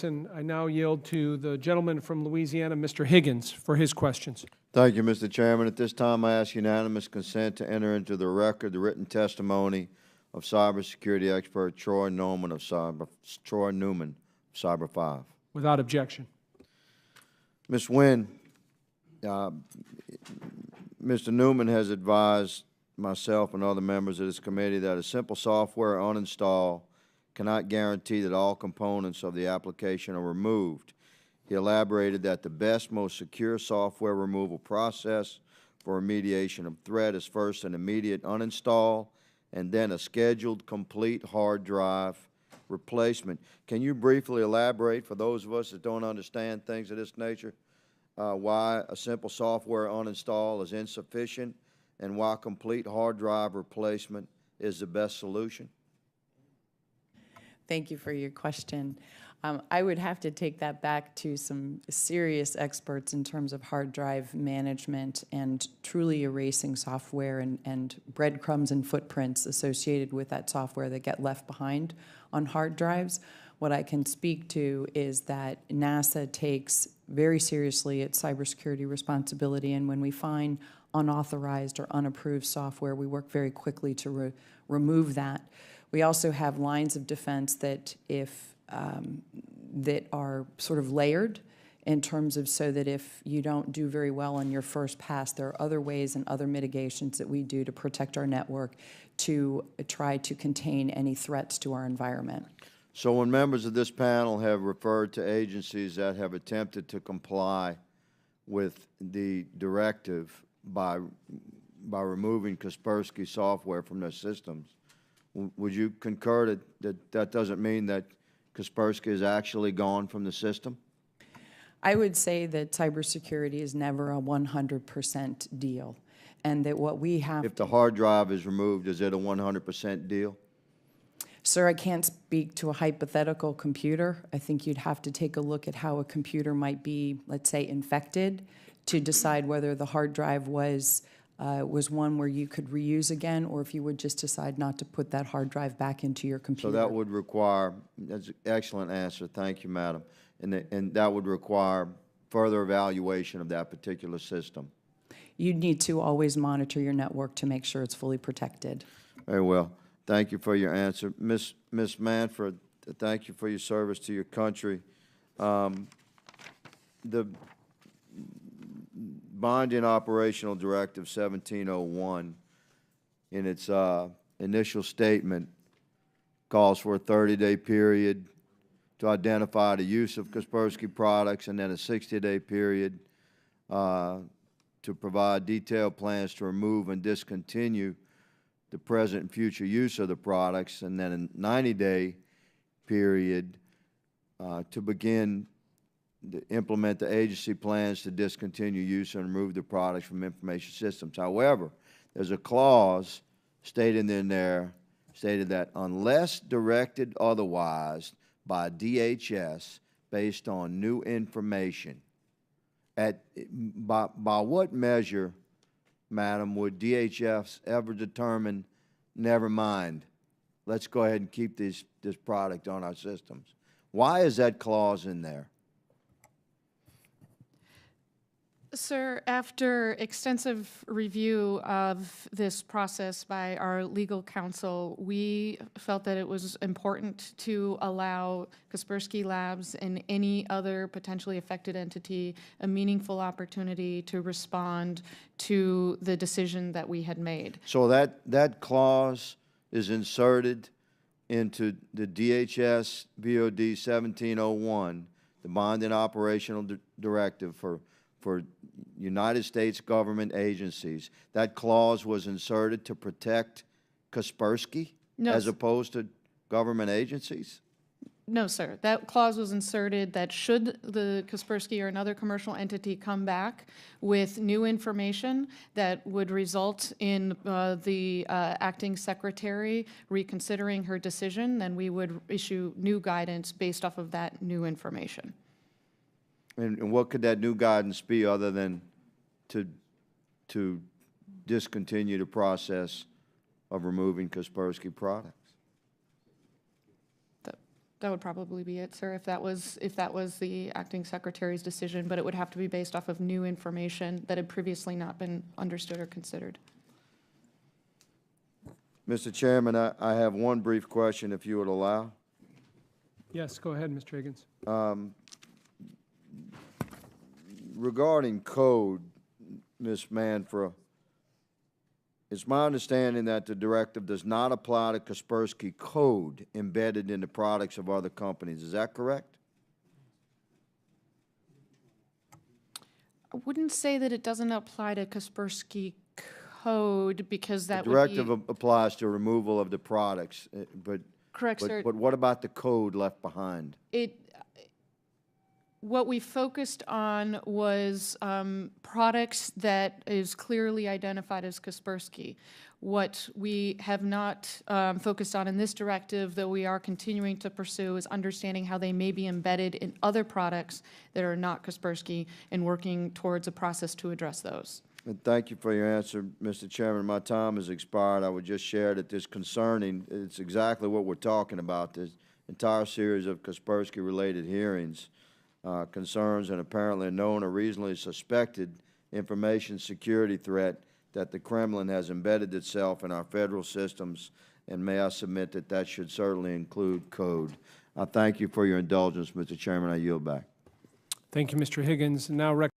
And I now yield to the gentleman from Louisiana, Mr. Higgins, for his questions. Thank you, Mr. Chairman. At this time, I ask unanimous consent to enter into the record the written testimony of cybersecurity expert Troy Newman of Cyber 5. Without objection. Ms. Nguyen, Mr. Newman has advised myself and other members of this committee that a simple software uninstall cannot guarantee that all components of the application are removed. He elaborated that the best, most secure software removal process for remediation of threat is first an immediate uninstall and then a scheduled complete hard drive replacement. Can you briefly elaborate for those of us that don't understand things of this nature why a simple software uninstall is insufficient and why complete hard drive replacement is the best solution? Thank you for your question. I would have to take that back to some serious experts in terms of hard drive management and truly erasing software and breadcrumbs and footprints associated with that software that get left behind on hard drives. What I can speak to is that NASA takes very seriously its cybersecurity responsibility, and when we find unauthorized or unapproved software, we work very quickly to remove that. We also have lines of defense that that are sort of layered in terms of so that if you don't do very well on your first pass, there are other ways and other mitigations that we do to protect our network to try to contain any threats to our environment. So when members of this panel have referred to agencies that have attempted to comply with the directive by removing Kaspersky software from their systems, would you concur that doesn't mean that Kaspersky is actually gone from the system? I would say that cybersecurity is never a 100% deal, and that what we have— If the hard drive is removed, is it a 100% deal? Sir, I can't speak to a hypothetical computer. I think you'd have to take a look at how a computer might be, let's say, infected to decide whether the hard drive was one where you could reuse again, or if you would just decide not to put that hard drive back into your computer. So that would require, that's an excellent answer, thank you, Madam, and that would require further evaluation of that particular system. You need to always monitor your network to make sure it's fully protected. Very well. Thank you for your answer. Ms. Manfred, thank you for your service to your country. The Binding Operational Directive 1701, in its initial statement, calls for a 30-day period to identify the use of Kaspersky products and then a 60-day period to provide detailed plans to remove and discontinue the present and future use of the products, and then a 90-day period to begin to implement the agency plans to discontinue use and remove the products from information systems. However, there's a clause stated in there stated that unless directed otherwise by DHS based on new information, by what measure, Madam, would DHS ever determine, never mind, let's go ahead and keep this product on our systems? Why is that clause in there? Sir, after extensive review of this process by our legal counsel, we felt that it was important to allow Kaspersky Labs and any other potentially affected entity a meaningful opportunity to respond to the decision that we had made. So that clause is inserted into the DHS VOD 1701, the Binding Operational Directive for United States government agencies. That clause was inserted to protect Kaspersky as opposed to government agencies? No, sir. That clause was inserted that should the Kaspersky or another commercial entity come back with new information that would result in the acting secretary reconsidering her decision, then we would issue new guidance based off of that new information. And what could that new guidance be other than to discontinue the process of removing Kaspersky products? That would probably be it, sir, if that was the acting secretary's decision, but it would have to be based off of new information that had previously not been understood or considered. Mr. Chairman, I have one brief question, if you would allow. Yes, go ahead, Mr. Higgins. Regarding code, Ms. Manfra, it's my understanding that the directive does not apply to Kaspersky code embedded in the products of other companies. Is that correct? I wouldn't say that it doesn't apply to Kaspersky code because that The would directive be applies to removal of the products, but correct, sir. but what about the code left behind? What we focused on was products that is clearly identified as Kaspersky. What we have not focused on in this directive, though we are continuing to pursue, is understanding how they may be embedded in other products that are not Kaspersky and working towards a process to address those. And thank you for your answer, Mr. Chairman. My time has expired. I would just share that this concerning, it's exactly what we're talking about, this entire series of Kaspersky-related hearings concerns an apparently known or reasonably suspected information security threat that the Kremlin has embedded itself in our federal systems, and may I submit that that should certainly include code. I thank you for your indulgence, Mr. Chairman. I yield back. Thank you, Mr. Higgins. Now